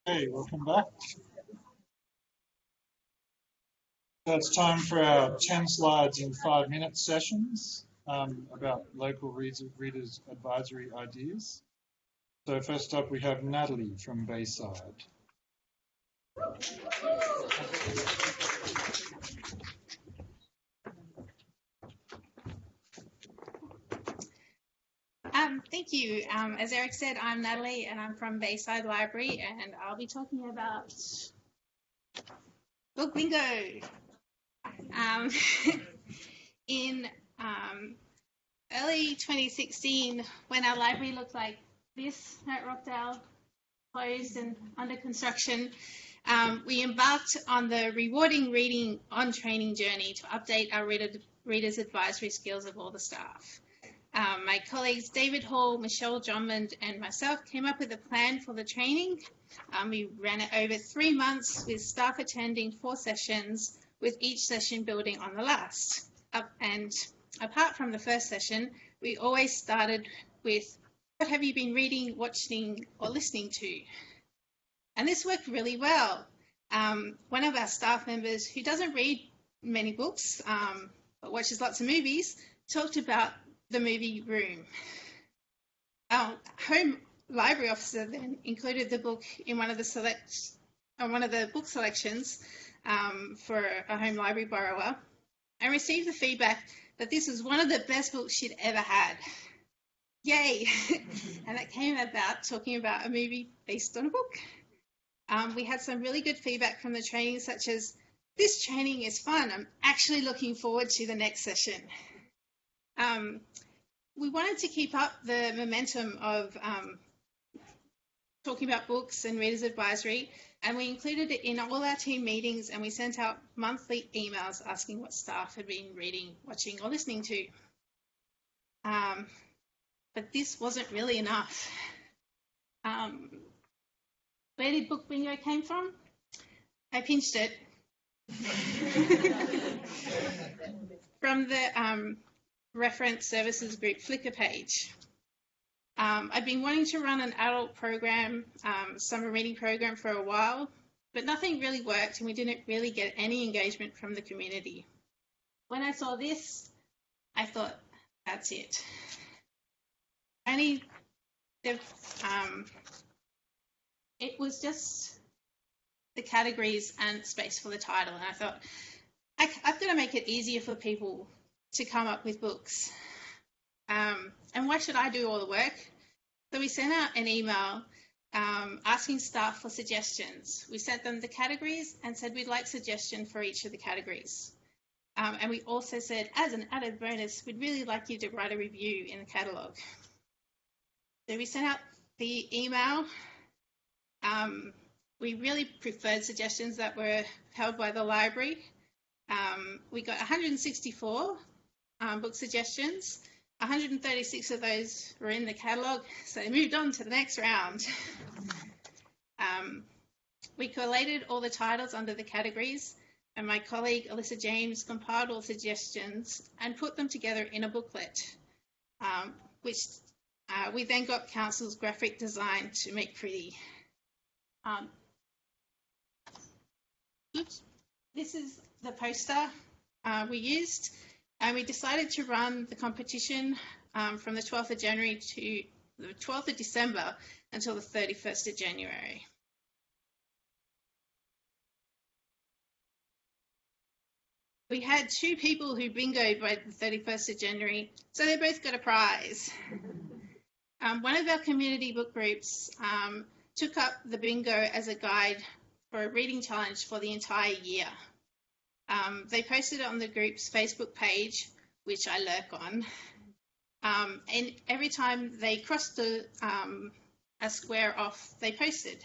Hey, welcome back. So it's time for our 10 slides in 5 minute sessions about local readers advisory ideas. So first up, we have Natalie from Bayside. Thank you. As Eric said, I'm Natalie and I'm from Bayside Library, and I'll be talking about book bingo. In early 2016, when our library looked like this at Rockdale, closed and under construction, we embarked on the rewarding reading on training journey to update our readers' advisory skills of all the staff. My colleagues David Hall, Michelle Drummond and myself came up with a plan for the training. We ran it over 3 months with staff attending 4 sessions, with each session building on the last. And apart from the first session, we always started with, what have you been reading, watching or listening to? And this worked really well. One of our staff members, who doesn't read many books but watches lots of movies, talked about the movie Room. Our home library officer then included the book in one of the book selections for a home library borrower, and received the feedback that this was one of the best books she'd ever had. Yay! And that came about talking about a movie based on a book. We had some really good feedback from the training, such as, this training is fun, I'm actually looking forward to the next session. We wanted to keep up the momentum of talking about books and readers advisory, and we included it in all our team meetings, and we sent out monthly emails asking what staff had been reading, watching or listening to. But this wasn't really enough. Where did book bingo came from? I pinched it from the reference services group Flickr page. I've been wanting to run an adult program, summer reading program, for a while, but nothing really worked and we didn't really get any engagement from the community. When I saw this, I thought, that's it. It was just the categories and space for the title, and I thought, I've got to make it easier for people to come up with books. And why should I do all the work? So we sent out an email asking staff for suggestions. We sent them the categories and said we'd like suggestions for each of the categories. And we also said, as an added bonus, we'd really like you to write a review in the catalogue. So we sent out the email. We really preferred suggestions that were held by the library. We got 164 book suggestions. 136 of those were in the catalogue, so they moved on to the next round. We collated all the titles under the categories, and my colleague Alyssa James compiled all suggestions and put them together in a booklet, which we then got Council's graphic design to make pretty. This is the poster we used. And we decided to run the competition from the 12th of January to the 12th of December until the 31st of January. We had 2 people who bingoed by the 31st of January, so they both got a prize. One of our community book groups took up the bingo as a guide for a reading challenge for the entire year. They posted it on the group's Facebook page, which I lurk on. And every time they crossed a square off, they posted.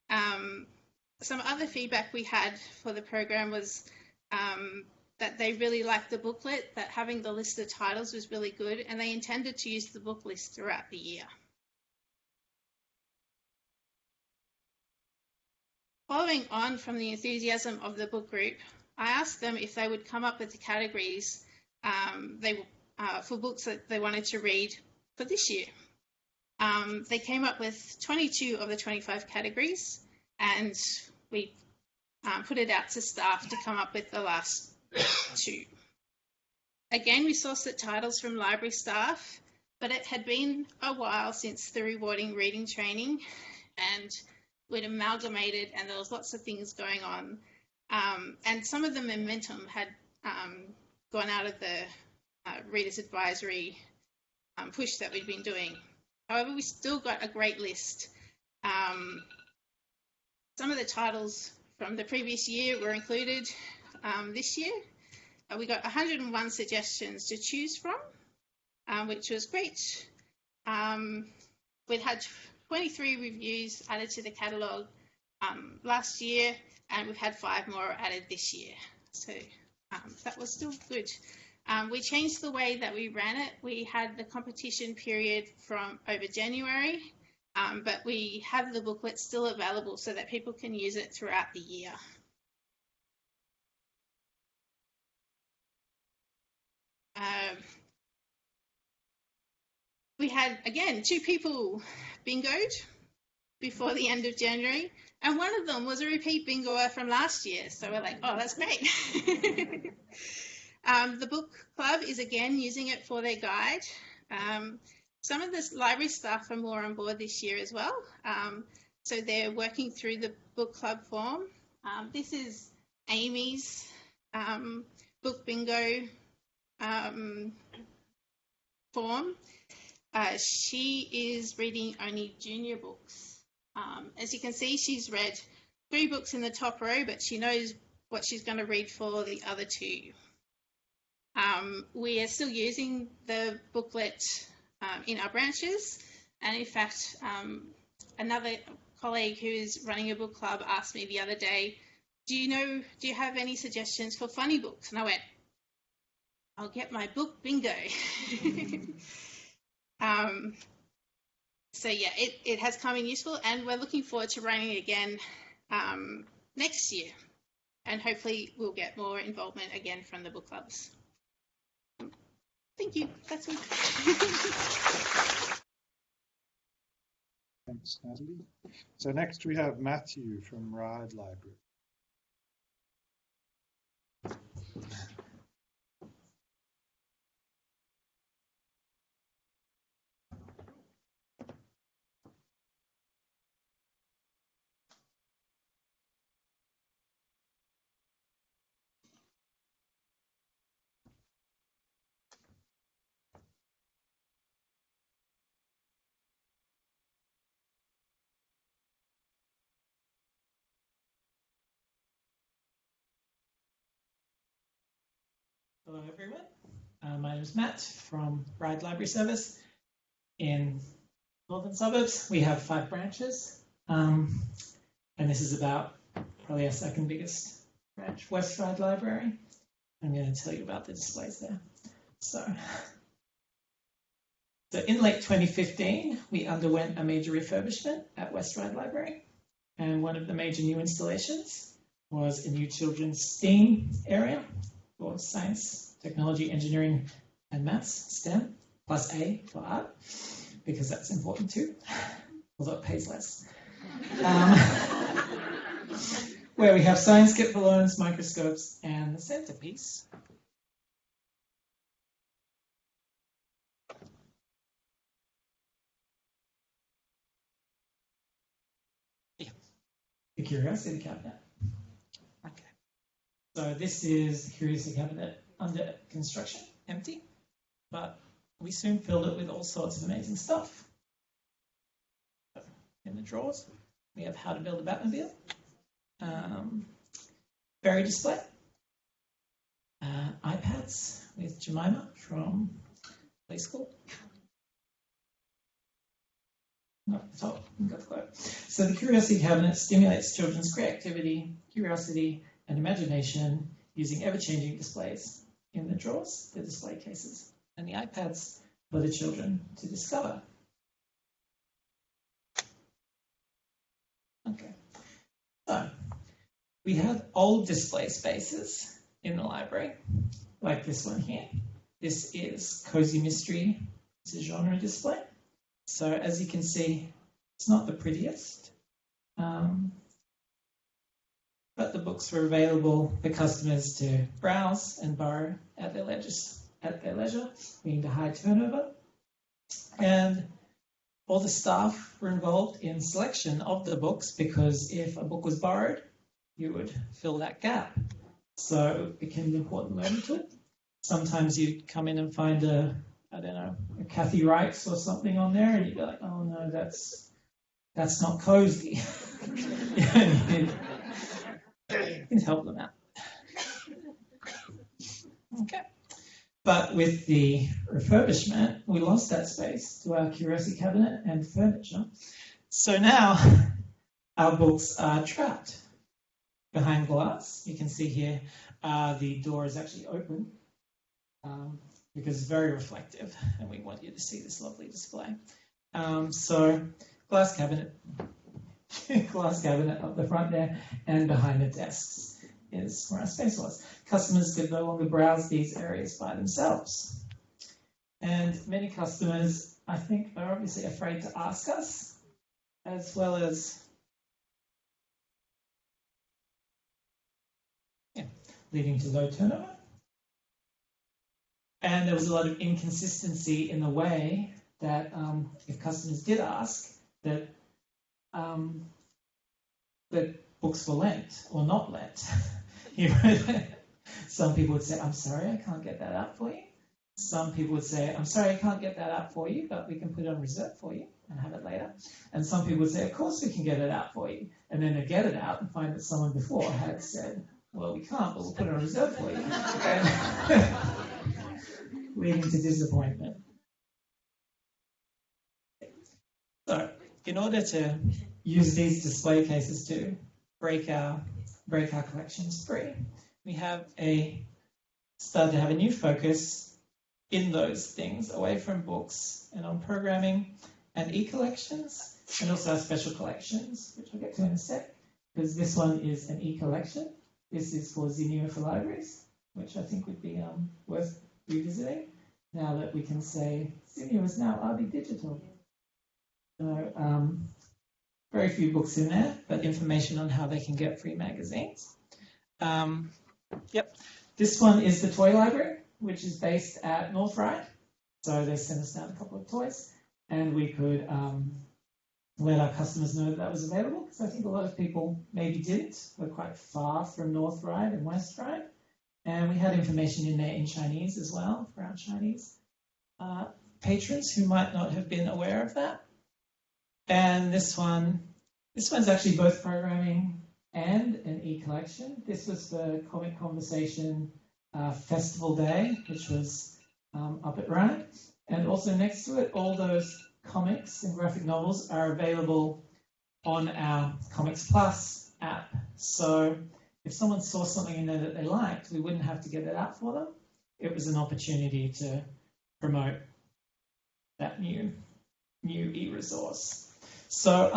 Some other feedback we had for the program was that they really liked the booklet, that having the list of titles was really good, and they intended to use the book list throughout the year. Following on from the enthusiasm of the book group, I asked them if they would come up with the categories for books that they wanted to read for this year. They came up with 22 of the 25 categories, and we put it out to staff to come up with the last 2. Again, we sourced the titles from library staff, but it had been a while since the rewarding reading training, and we'd amalgamated, and there was lots of things going on. And some of the momentum had gone out of the Reader's Advisory push that we'd been doing. However, we still got a great list. Some of the titles from the previous year were included this year. We got 101 suggestions to choose from, which was great. We'd had 23 reviews added to the catalogue last year, and we've had 5 more added this year. So that was still good. We changed the way that we ran it. We had the competition period from over January, but we have the booklet still available so that people can use it throughout the year. We had, again, 2 people bingoed before the end of January, and one of them was a repeat bingoer from last year. So we're like, oh, that's great. The book club is again using it for their guide. Some of the library staff are more on board this year as well. So they're working through the book club form. This is Amy's book bingo form. She is reading only junior books. As you can see, she's read 3 books in the top row, but she knows what she's going to read for the other 2. We are still using the booklet in our branches, and in fact, another colleague who is running a book club asked me the other day, do you have any suggestions for funny books? And I went, I'll get my book bingo. So yeah, it has come in useful, and we're looking forward to running it again next year, and hopefully we'll get more involvement again from the book clubs. Thank you. That's all. Thanks, Natalie. So next we have Matthew from Ride Library. Hello everyone, my name is Matt from Ride Library Service in Northern Suburbs. We have 5 branches, and this is about probably our second biggest branch, West Ride Library. I'm going to tell you about the displays there. So in late 2015, we underwent a major refurbishment at West Ride Library, and one of the major new installations was a new children's STEAM area, for science, technology, engineering, and maths, STEM, plus A for art, because that's important too, although it pays less. Where we have science kit balloons, microscopes, and the centerpiece. The curiosity cabinet. Okay. So this is the curiosity cabinet under construction, empty, but we soon filled it with all sorts of amazing stuff. In the drawers, we have how to build a Batmobile, berry display, iPads with Jemima from play school. No, top, got the quote. So the curiosity cabinet stimulates children's creativity, curiosity, and imagination using ever-changing displays in the drawers, the display cases, and the iPads for the children to discover. Okay, so we have old display spaces in the library, like this one here. This is Cozy Mystery. It's a genre display. So as you can see, it's not the prettiest, but the books were available for customers to browse and borrow at their leisure, being the high turnover. And all the staff were involved in selection of the books, because if a book was borrowed, you would fill that gap. So it became an important learning tool. Sometimes you'd come in and find a Kathy Wright's or something on there, and you'd be like, oh no, that's not cozy. You can help them out. Okay. But with the refurbishment, we lost that space to our curiosity cabinet and furniture. So now our books are trapped behind glass. You can see here the door is actually open because it's very reflective, and we want you to see this lovely display. So glass cabinet up the front there, and behind the desks is where our space was. Customers could no longer browse these areas by themselves. And many customers, I think, are obviously afraid to ask us, as well as leading to low turnover. And there was a lot of inconsistency in the way that if customers did ask, that books were lent or not lent. Some people would say, I'm sorry, I can't get that out for you. Some people would say, I'm sorry, I can't get that out for you, but we can put it on reserve for you and have it later. And some people would say, of course we can get it out for you. And then they get it out and find that someone before had said, well, we can't, but we'll put it on reserve for you. And leading to disappointment. So, in order to use these display cases to break our collections free, we have started to have a new focus in those things, away from books and on programming and e-collections, and also our special collections, which I'll get to in a sec, because this one is an e-collection. This is for Zine for libraries, which I think would be worth revisiting, now that we can say Zine is now RB Digital. So, very few books in there, but information on how they can get free magazines. This one is the toy library, which is based at North Ryde. So they sent us down a couple of toys, and we could let our customers know that was available, because I think a lot of people maybe didn't. We're quite far from North Ryde and West Ryde. And we had information in there in Chinese as well for our Chinese patrons who might not have been aware of that. And this one's actually both programming and an e-collection. This was the Comic Conversation Festival Day, which was up at Ryde. And also next to it, all those comics and graphic novels are available on our Comics Plus app. So if someone saw something in there that they liked, we wouldn't have to get it out for them. It was an opportunity to promote that new e-resource. So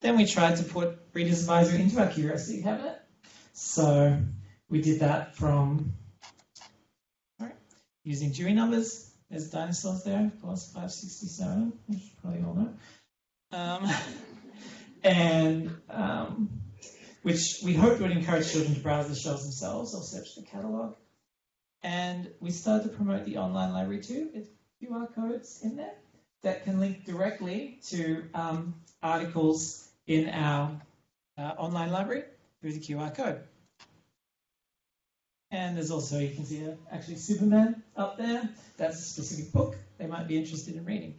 then we tried to put Reader's Advisory into our Curiosity Cabinet. So we did that from using Dewey numbers. There's dinosaurs there, of course, 567, which you probably all know. Which we hoped would encourage children to browse the shelves themselves or search the catalogue. And we started to promote the online library too, with QR codes in there that can link directly to articles in our online library through the QR code. And there's also, you can see actually Superman up there. That's a specific book they might be interested in reading.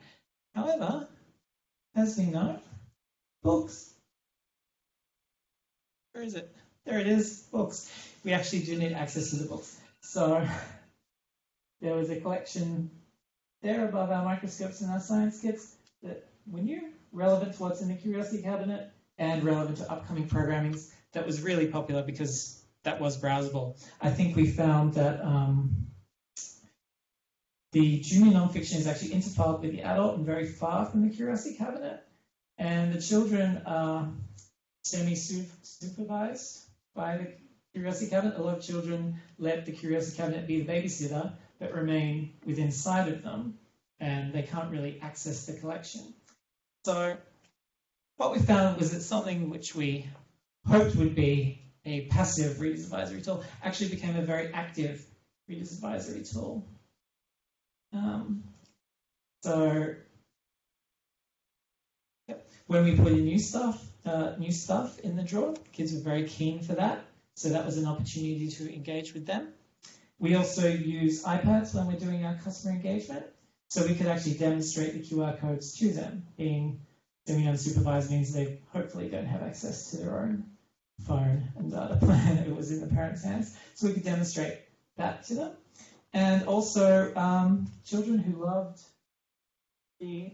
However, as we know, books. Where is it? There it is, books. We actually do need access to the books. So there was a collection there above our microscopes and our science kits that were new, relevant to what's in the Curiosity Cabinet, and relevant to upcoming programmings. That was really popular because that was browsable. I think we found that the junior nonfiction is actually interfiled with the adult and very far from the Curiosity Cabinet. And the children are semi-supervised by the Curiosity Cabinet. A lot of children let the Curiosity Cabinet be the babysitter, but remain within sight of them. and they can't really access the collection. So what we found was that something which we hoped would be a passive Reader's Advisory tool actually became a very active Reader's Advisory tool. When we put in new stuff in the drawer, kids were very keen for that. So that was an opportunity to engage with them. We also use iPads when we're doing our customer engagement, so we could actually demonstrate the QR codes to them. Being semi-unsupervised means they hopefully don't have access to their own phone and data plan. It was in the parents' hands, so we could demonstrate that to them. And also children who loved the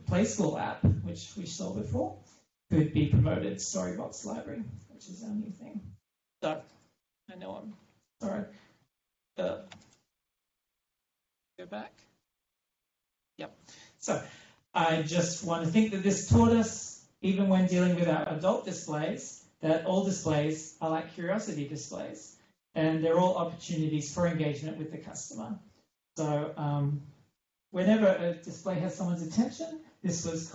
Play School app, which we saw before, could be promoted Storybox Library, which is our new thing. So, I know I'm sorry. Go back. Yep. So, I just want to think that this taught us, even when dealing with our adult displays, that all displays are like curiosity displays, and they're all opportunities for engagement with the customer. So, whenever a display has someone's attention, this was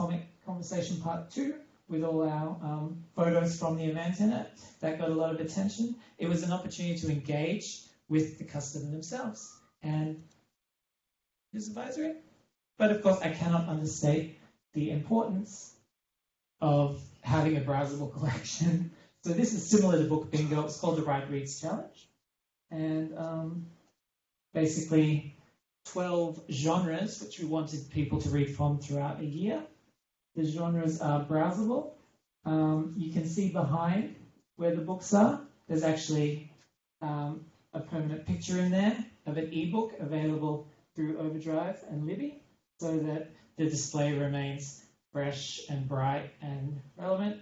Conversation Part 2, with all our photos from the event in it. That got a lot of attention. It was an opportunity to engage with the customer themselves. And Reader's Advisory. But of course, I cannot understate the importance of having a browsable collection. So this is similar to Book Bingo. It's called the Right Reads Challenge. And basically 12 genres which we wanted people to read from throughout a year. The genres are browsable. You can see behind where the books are, there's actually a permanent picture in there of an ebook available through Overdrive and Libby, so that the display remains fresh and bright and relevant.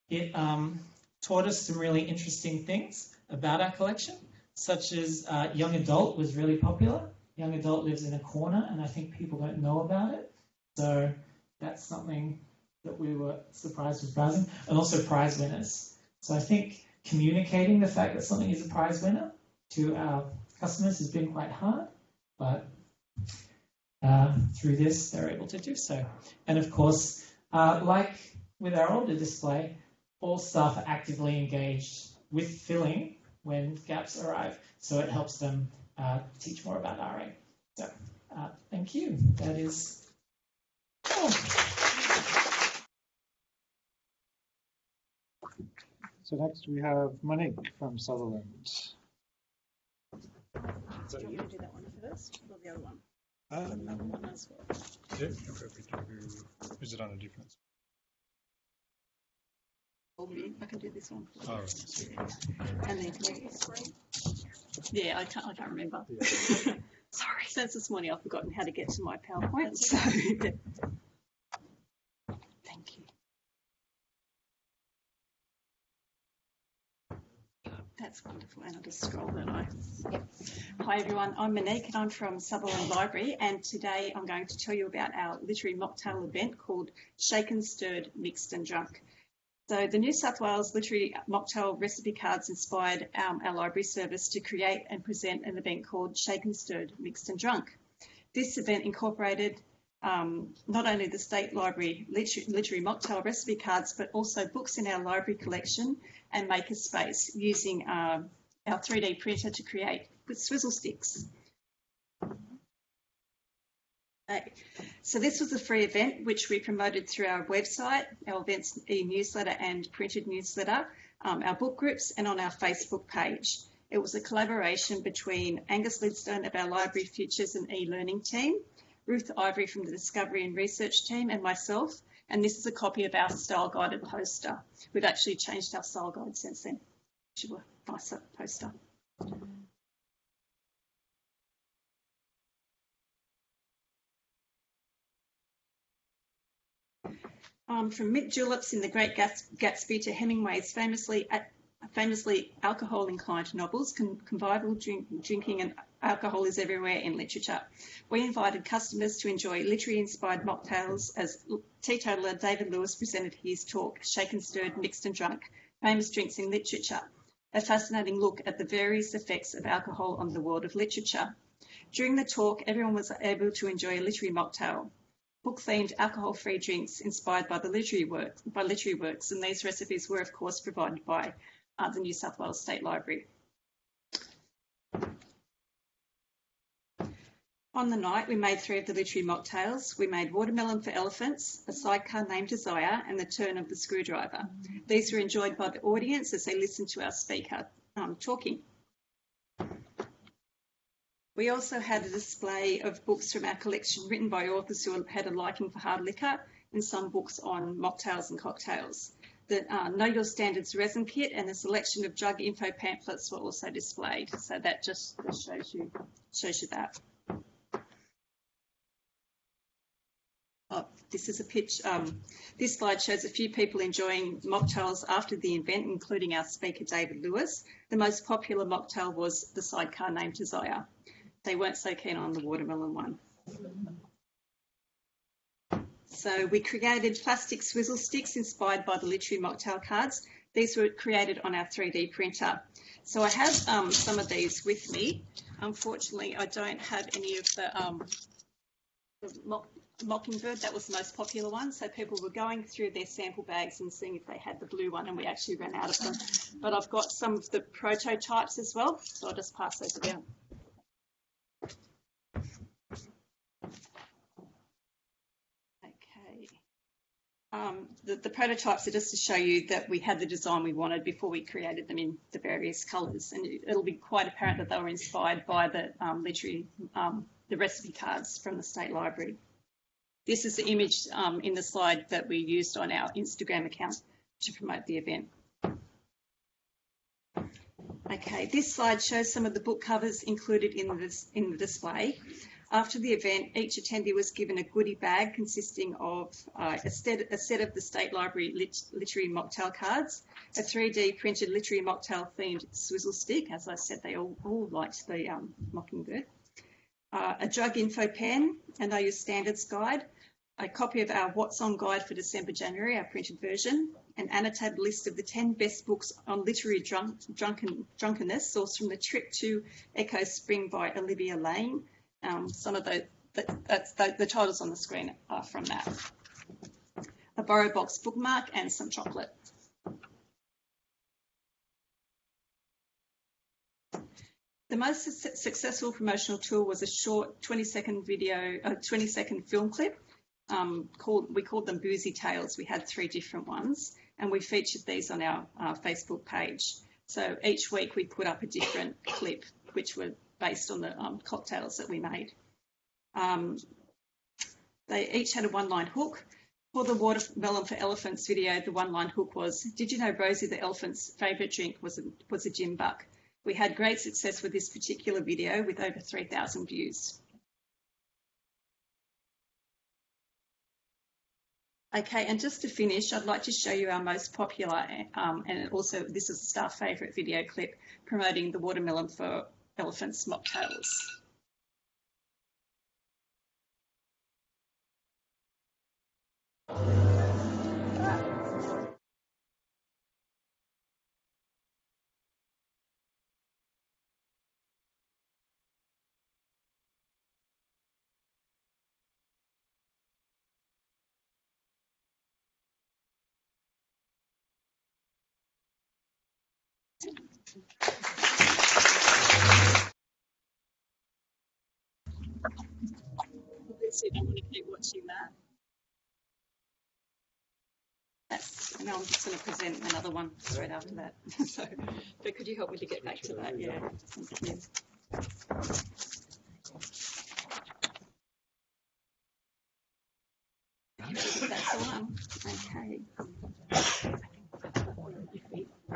It taught us some really interesting things about our collection, such as young adult was really popular. Young adult lives in a corner, and I think people don't know about it. So that's something that we were surprised with browsing. And also prize winners. So I think communicating the fact that something is a prize winner to our customers has been quite hard, but through this, they're able to do so. And of course, like with our older display, all staff are actively engaged with filling when gaps arrive, so it helps them teach more about RA. So, thank you. That is all. So next we have Monique from Sutherland. Do you want to do that one first, or the other one? Another one as well. Yeah, is it on a different? I can do this one. Oh, right. And then yeah, I can't remember. Yeah. Sorry, since this morning I've forgotten how to get to my PowerPoint. So thank you. That's wonderful, and I'll just scroll, don't I? Yep. Hi everyone, I'm Monique and I'm from Sutherland Library, and today I'm going to tell you about our literary mocktail event called Shaken, Stirred, Mixed and Drunk. So the New South Wales Literary Mocktail Recipe Cards inspired our library service to create and present an event called Shaken, Stirred, Mixed and Drunk. This event incorporated not only the State Library literary mocktail recipe cards, but also books in our library collection and makerspace using our 3D printer to create with swizzle sticks. So this was a free event which we promoted through our website, our events e-newsletter and printed newsletter, our book groups, and on our Facebook page. It was a collaboration between Angus Lidstone of our Library Futures and e-learning team, Ruth Ivory from the Discovery and Research team, and myself. And this is a copy of our style guided poster. We've actually changed our style guide since then to a nicer poster. From mint juleps in The Great Gatsby to Hemingway's famously alcohol-inclined novels, convivial drinking and alcohol is everywhere in literature. We invited customers to enjoy literary-inspired mocktails as teetotaler David Lewis presented his talk, Shaken, Stirred, Mixed and Drunk, Famous Drinks in Literature, a fascinating look at the various effects of alcohol on the world of literature. During the talk, everyone was able to enjoy a literary mocktail, book-themed alcohol-free drinks inspired by the literary works, and these recipes were, of course, provided by the New South Wales State Library. On the night, we made 3 of the literary mocktails. We made Watermelon for Elephants, A Sidecar Named Desire, and The Turn of the Screwdriver. These were enjoyed by the audience as they listened to our speaker talking. We also had a display of books from our collection written by authors who had a liking for hard liquor, and some books on mocktails and cocktails. The Know Your Standards resin kit and a selection of drug info pamphlets were also displayed. So that just shows you that. This is a pitch. This slide shows a few people enjoying mocktails after the event, including our speaker, David Lewis. The most popular mocktail was the Sidecar Named Desire. They weren't so keen on the watermelon one. So we created plastic swizzle sticks inspired by the literary mocktail cards. These were created on our 3D printer. So I have some of these with me. Unfortunately, I don't have any of the Mockingbird. That was the most popular one. So people were going through their sample bags and seeing if they had the blue one, and we actually ran out of them. But I've got some of the prototypes as well, so I'll just pass those down. The prototypes are just to show you that we had the design we wanted before we created them in the various colours, and it'll be quite apparent that they were inspired by the the recipe cards from the State Library. This is the image in the slide that we used on our Instagram account to promote the event. Okay, this slide shows some of the book covers included in the display. After the event, each attendee was given a goodie bag consisting of a set of the State Library literary mocktail cards, a 3D printed literary mocktail themed swizzle stick. As I said, they all liked the Mockingbird. A drug info pen, a Know Your Standards guide, a copy of our What's On guide for December-January, our printed version, an annotated list of the 10 best books on literary drunkenness sourced from the Trip to Echo Spring by Olivia Lane. Some of the titles on the screen are from that. A Borrow Box bookmark and some chocolate. The most successful promotional tool was a short 20-second film clip. We called them Boozy Tales. We had 3 different ones, and we featured these on our Facebook page. So each week we put up a different clip, which were based on the cocktails that we made. They each had a one-line hook. For the Watermelon for Elephants video, the one-line hook was, "Did you know Rosie the elephant's favourite drink was a gin buck?" We had great success with this particular video with over 3,000 views. Okay, and just to finish, I'd like to show you our most popular and also this is a staff favourite video clip promoting the Watermelon for Elephants mocktails. You don't want to keep watching that. Now I'm just going to present another one straight after that. So, but could you help me to get back to that? Yeah, thank you. That's the one. Okay.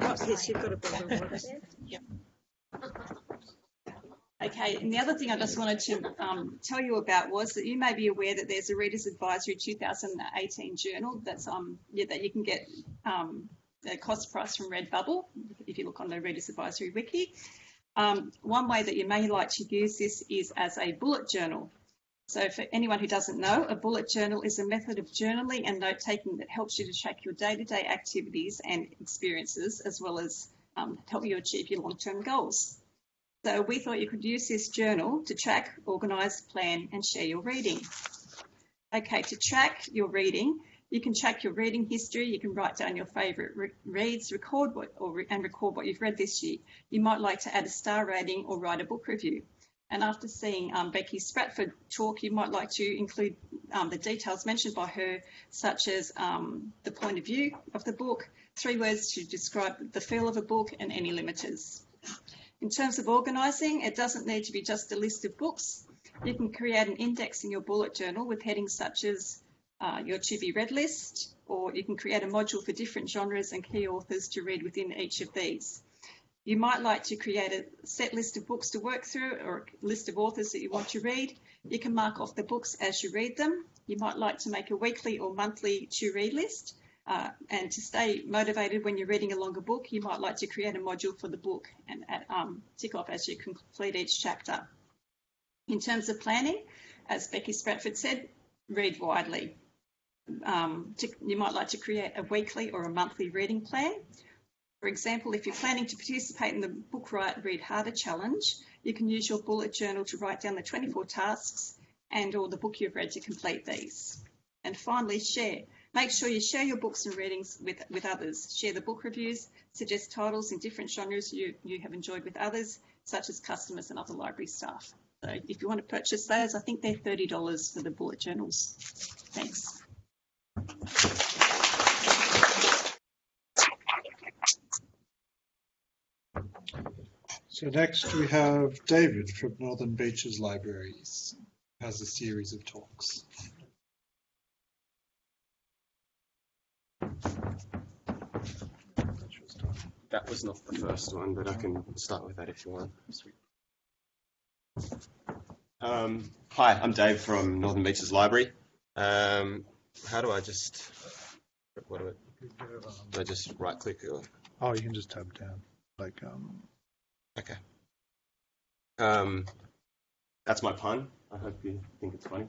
Oh, yes, you've got a bottle of water there. Yep. Okay, and the other thing I just wanted to tell you about was that you may be aware that there's a Reader's Advisory 2018 journal that's that you can get at cost price from Redbubble if you look on the Reader's Advisory wiki. One way that you may like to use this is as a bullet journal. So for anyone who doesn't know, a bullet journal is a method of journaling and note-taking that helps you to track your day-to-day activities and experiences as well as help you achieve your long-term goals. So we thought you could use this journal to track, organise, plan and share your reading. Okay, to track your reading, you can track your reading history, you can write down your favourite reads, record what you've read this year. You might like to add a star rating or write a book review. And after seeing Becky Spratford talk, you might like to include the details mentioned by her, such as the point of view of the book, 3 words to describe the feel of a book and any limiters. In terms of organising, it doesn't need to be just a list of books. You can create an index in your bullet journal with headings such as your to-be read list, or you can create a module for different genres and key authors to read within each of these. You might like to create a set list of books to work through or a list of authors that you want to read. You can mark off the books as you read them. You might like to make a weekly or monthly to-read list. And to stay motivated when you're reading a longer book, you might like to create a module for the book and tick off as you complete each chapter. In terms of planning, as Becky Spratford said, read widely. You might like to create a weekly or a monthly reading plan. For example, if you're planning to participate in the Book Right Read Harder challenge, you can use your bullet journal to write down the 24 tasks and or the book you've read to complete these. And finally, share. Make sure you share your books and readings with others. Share the book reviews, suggest titles in different genres you have enjoyed with others, such as customers and other library staff. So if you want to purchase those, I think they're $30 for the bullet journals. Thanks. So next we have David from Northern Beaches Libraries, who has a series of talks. That was not the first one, but I can start with that if you want. Sweet. Hi, I'm Dave from Northern Beaches Library. How do I just... do I just right-click? Or? Oh, you can just tab down. Okay. That's my pun. I hope you think it's funny.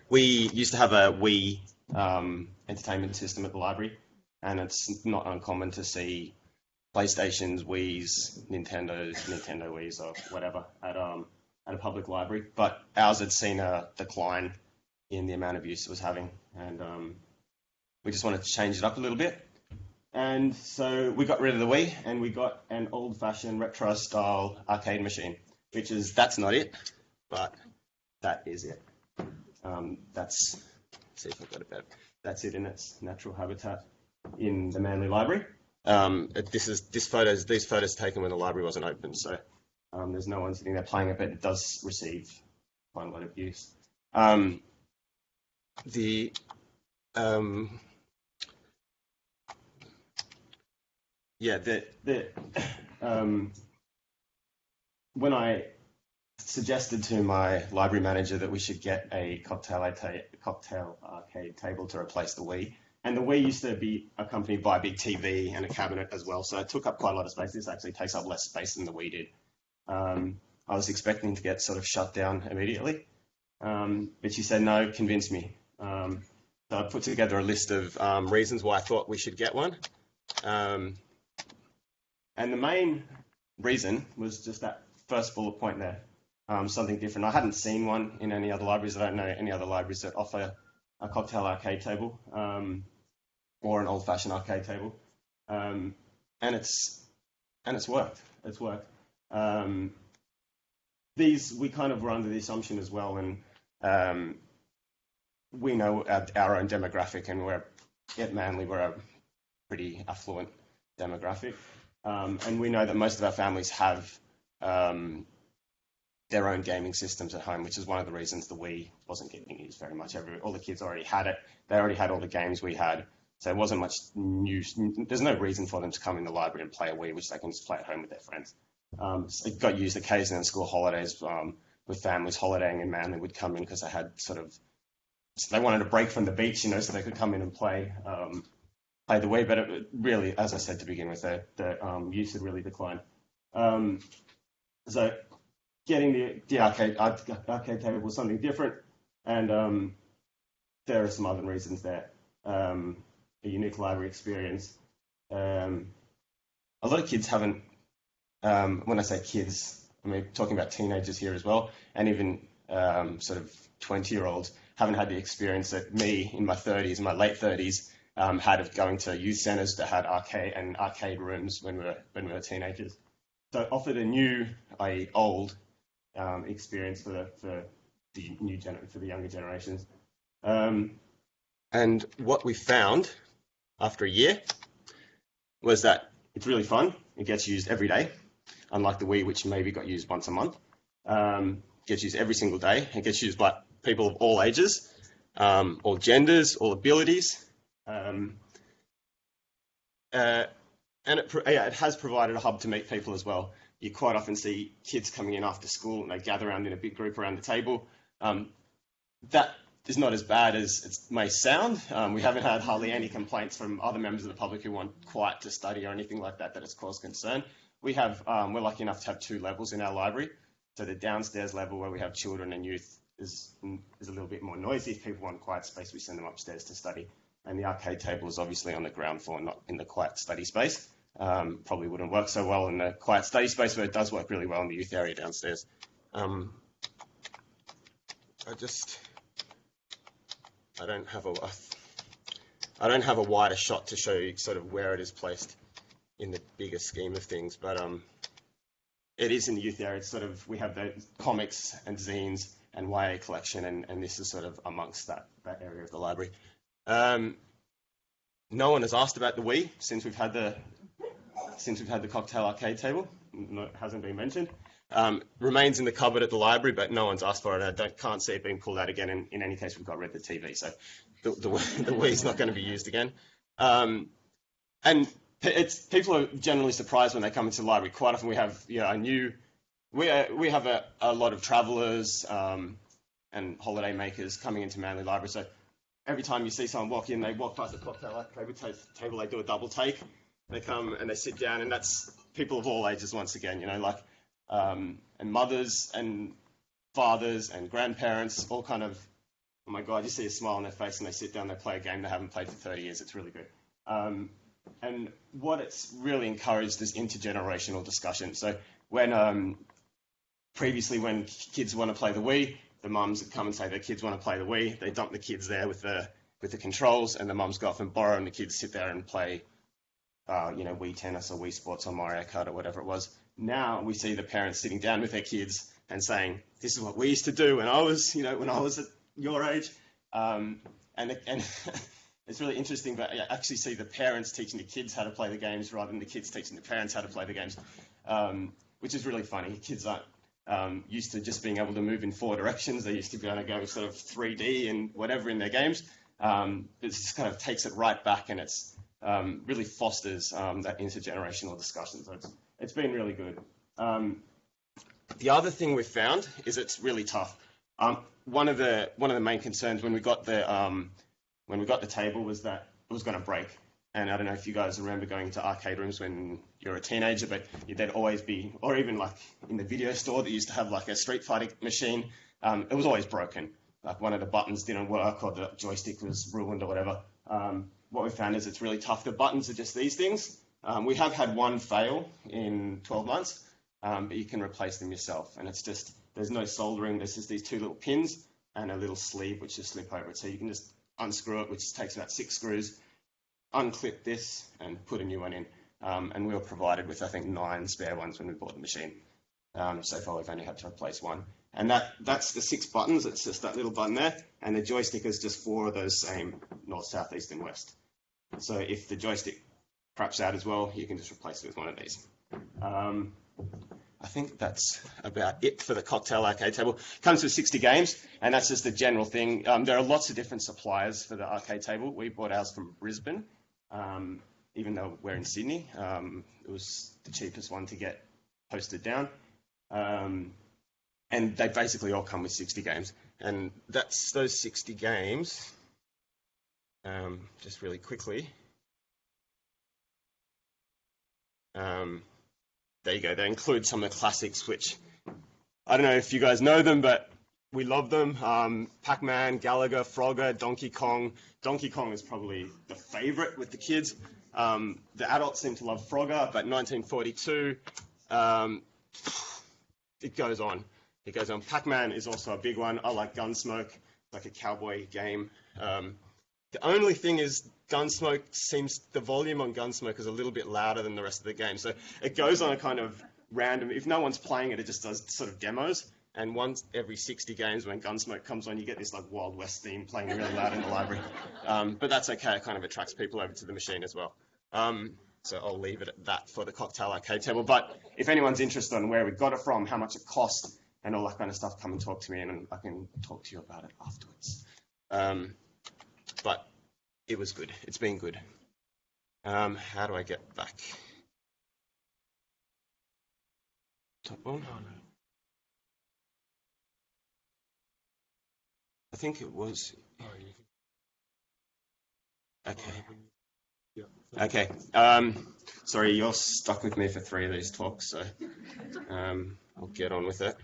We used to have a Wii entertainment system at the library, and it's not uncommon to see PlayStations, Wiis, Nintendo Wiis, or whatever at a public library. But ours had seen a decline in the amount of use it was having, and we just wanted to change it up a little bit. And so we got rid of the Wii, and we got an old-fashioned retro-style arcade machine, that's not it, but that is it. Let's see if I've got it better. That's it in its natural habitat in the Manly Library. These photos taken when the library wasn't open, so there's no one sitting there playing it, but it does receive quite a lot of use. When I suggested to my library manager that we should get a cocktail arcade table to replace the Wii, and the Wii used to be accompanied by a big TV and a cabinet as well, so it took up quite a lot of space. This actually takes up less space than the Wii did. I was expecting to get sort of shut down immediately, but she said no, convince me. So I put together a list of reasons why I thought we should get one. And the main reason was just that first bullet point there, something different. I hadn't seen one in any other libraries. I don't know any other libraries that offer a cocktail arcade table or an old-fashioned arcade table, and it's worked. It's worked. We kind of were under the assumption as well, and we know our own demographic, and at Manly we're a pretty affluent demographic. And we know that most of our families have their own gaming systems at home, which is one of the reasons the Wii wasn't getting used very much. All the kids already had it. They already had all the games we had. So it wasn't much news. There's no reason for them to come in the library and play a Wii, which they can just play at home with their friends. So it got used occasionally on school holidays with families holidaying in Manly would come in because they wanted a break from the beach, so they could come in and play the Wii, but it really, as I said to begin with, the use had really declined. So getting the arcade table was something different, and there are some other reasons there. A unique library experience. A lot of kids haven't When I say kids, I mean talking about teenagers here as well, and even sort of 20-year-olds haven't had the experience that me in my 30s, my late 30s, had of going to youth centres that had arcade rooms when we were teenagers. So it offered a new, i.e. old, experience for the younger generations. And what we found after a year was that it's really fun. It gets used every day, unlike the Wii, which maybe got used once a month. Gets used every single day. It gets used by people of all ages, all genders, all abilities. And it has provided a hub to meet people as well. You quite often see kids coming in after school and they gather around in a big group around the table. That is not as bad as it may sound. We haven't had hardly any complaints from other members of the public who want quiet to study or anything like that has caused concern. We're lucky enough to have 2 levels in our library. So the downstairs level where we have children and youth is a little bit more noisy. If people want quiet space, we send them upstairs to study. And the arcade table is obviously on the ground floor, not in the quiet study space. Probably wouldn't work so well in the quiet study space, but it does work really well in the youth area downstairs. I don't have a wider shot to show you sort of where it is placed in the bigger scheme of things, but it is in the youth area. It's sort of, we have the comics and zines and YA collection, and this is sort of amongst that area of the library. No one has asked about the Wii since we've had the cocktail arcade table. No, it hasn't been mentioned. Remains in the cupboard at the library, but no one's asked for it. I can't see it being pulled out again. In any case, we've got rid of the TV, so the Wii's not going to be used again. And people are generally surprised when they come into the library. Quite often we have we have a lot of travellers and holiday makers coming into Manly Library. So every time you see someone walk in, they walk past the cocktail arcade table, they do a double take. They come and they sit down, and that's people of all ages once again, and mothers and fathers and grandparents, all kind of, oh my God, you see a smile on their face and they sit down, they play a game they haven't played for 30 years. It's really good. And what it's really encouraged is intergenerational discussion. So when previously when kids want to play the Wii, the mums would come and say their kids want to play the Wii. They dump the kids there with the controls, and the mums go off and borrow, and the kids sit there and play Wii Tennis or Wii Sports or Mario Kart or whatever it was. Now we see the parents sitting down with their kids and saying, "This is what we used to do when I was at your age," and it's really interesting. But I actually see the parents teaching the kids how to play the games rather than the kids teaching the parents how to play the games, which is really funny. Kids aren't used to just being able to move in 4 directions. They used to be able to go sort of 3D and whatever in their games. It just kind of takes it right back, and it's really fosters that intergenerational discussion. So it's been really good. The other thing we've found is it's really tough. One of the main concerns when we got the table was that it was going to break. And I don't know if you guys remember going to arcade rooms when you're a teenager, but there'd always be, or even like in the video store that used to have like a Street Fighter machine, it was always broken. Like one of the buttons didn't work or the joystick was ruined or whatever. What we found is it's really tough. The buttons are just these things. We have had one fail in 12 months, but you can replace them yourself. And it's just, there's no soldering. There's just these 2 little pins and a little sleeve which just slip over it. So you can just unscrew it, which takes about 6 screws, unclip this and put a new one in. And we were provided with, I think, 9 spare ones when we bought the machine. So far we've only had to replace 1. And that's the 6 buttons. It's just that little button there. And the joystick is just 4 of those same north, south, east and west. So if the joystick craps out as well, you can just replace it with one of these. I think that's about it for the cocktail arcade table. Comes with 60 games, and that's just the general thing. There are lots of different suppliers for the arcade table. We bought ours from Brisbane, even though we're in Sydney. It was the cheapest one to get posted down. And they basically all come with 60 games. And that's those 60 games. Just really quickly. There you go. They include some of the classics, which I don't know if you guys know them, but we love them. Pac-Man, Gallagher, Frogger, Donkey Kong. Donkey Kong is probably the favorite with the kids. The adults seem to love Frogger, but 1942, It goes on. It goes on. Pac-Man is also a big one. I like Gunsmoke, like a cowboy game. The only thing is Gunsmoke the volume on Gunsmoke is a little bit louder than the rest of the game. So it goes on a kind of random, if no one's playing it, it just does sort of demos. And once every 60 games when Gunsmoke comes on, you get this like Wild West theme playing really loud in the library. But that's okay. It kind of attracts people over to the machine as well. So I'll leave it at that for the cocktail arcade table. But if anyone's interested in where we got it from, how much it cost, and all that kind of stuff, come and talk to me, and I can talk to you about it afterwards. But it was good. It's been good. How do I get back? Top one? I think it was. Okay. Okay. Sorry, you're stuck with me for 3 of these talks, so I'll get on with it.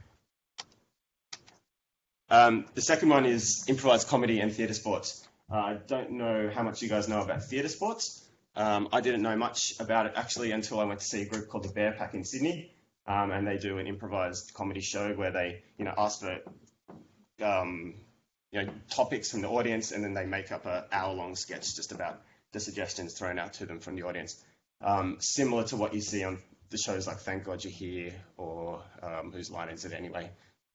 The second one is improvised comedy and theatre sports. I don't know how much you guys know about theatre sports. I didn't know much about it actually until I went to see a group called the Bear Pack in Sydney, and they do an improvised comedy show where they, ask for, topics from the audience, and then they make up an hour-long sketch just about the suggestions thrown out to them from the audience. Similar to what you see on the shows like Thank God You're Here or Whose Line Is It Anyway?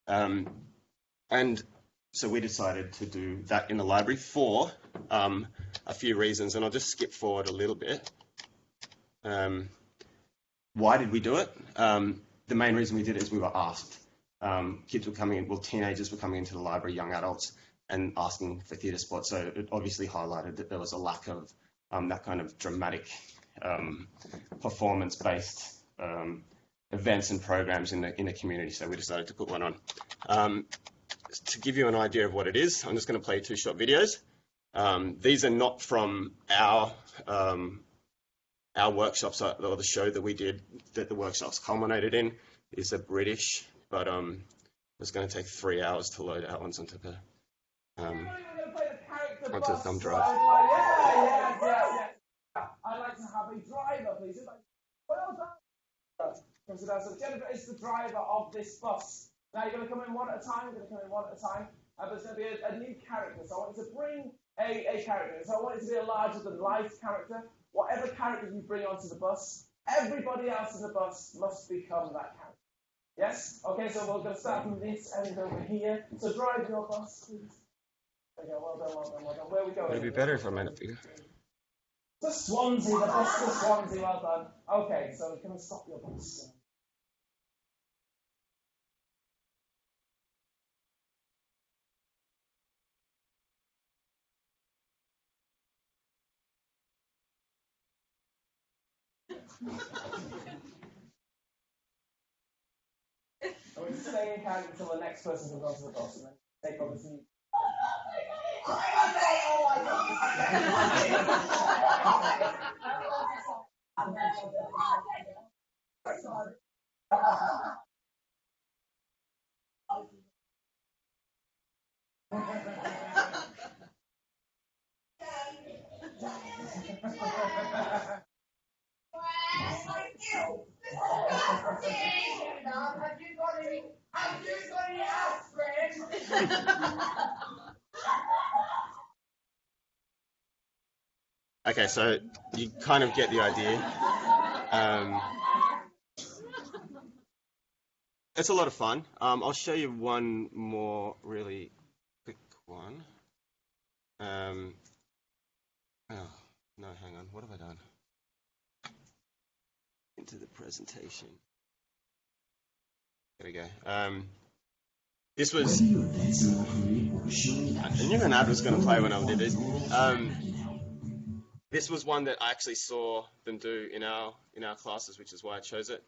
And so we decided to do that in the library for a few reasons, and I'll just skip forward a little bit. Why did we do it? The main reason we did it is we were asked. Kids were coming in, teenagers were coming into the library, young adults, and asking for theatre sports. So it obviously highlighted that there was a lack of that kind of dramatic, performance-based events and programs in the community. So we decided to put one on. To give you an idea of what it is, I'm just going to play 2 short videos. These are not from our workshops or the show that we did that the workshops culminated in. These are British, but it's going to take 3 hours to load out ones onto the thumb drive. Yeah. I'd like to have a driver, please. Well done. So Jennifer is the driver of this bus. Now you're going to come in one at a time. But there's going to be a new character. So I want you to bring a character. So I want it to be a larger-than-life character. Whatever character you bring onto the bus, everybody else in the bus must become that character. Yes? Okay, so we're going to start from this end over here. So drive your bus, please. There you go. Well done. Where are we going? It'd be better if I made it bigger. To Swansea, the bus to Swansea. Well done. Okay, so can we stop your bus? And we stay in character until the next person comes onto the bus, and then take over the Okay, so you kind of get the idea. It's a lot of fun. I'll show you one more really quick one. Oh, no, hang on. What have I done? Into the presentation. There we go. This was. I knew an ad was going to play when I did this. This was one that I actually saw them do in our classes, which is why I chose it.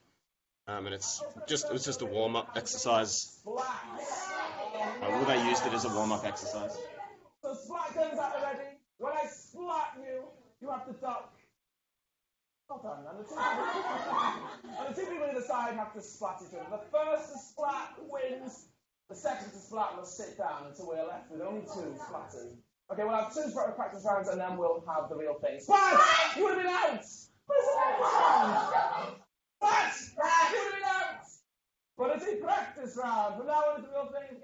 And it was just a warm-up exercise. Well, they used it as a warm-up exercise. So splat guns out already. When I splat you, you have to duck. Well done. And the two people either side have to splat each other. The first to splat wins. The second to splat must sit down until we're left with only 2 splatters. Okay, we'll have 2 practice rounds and then we'll have the real thing. Splat! You would have been out! Splat! You would have been it's a practice round. From now on, it's a real thing.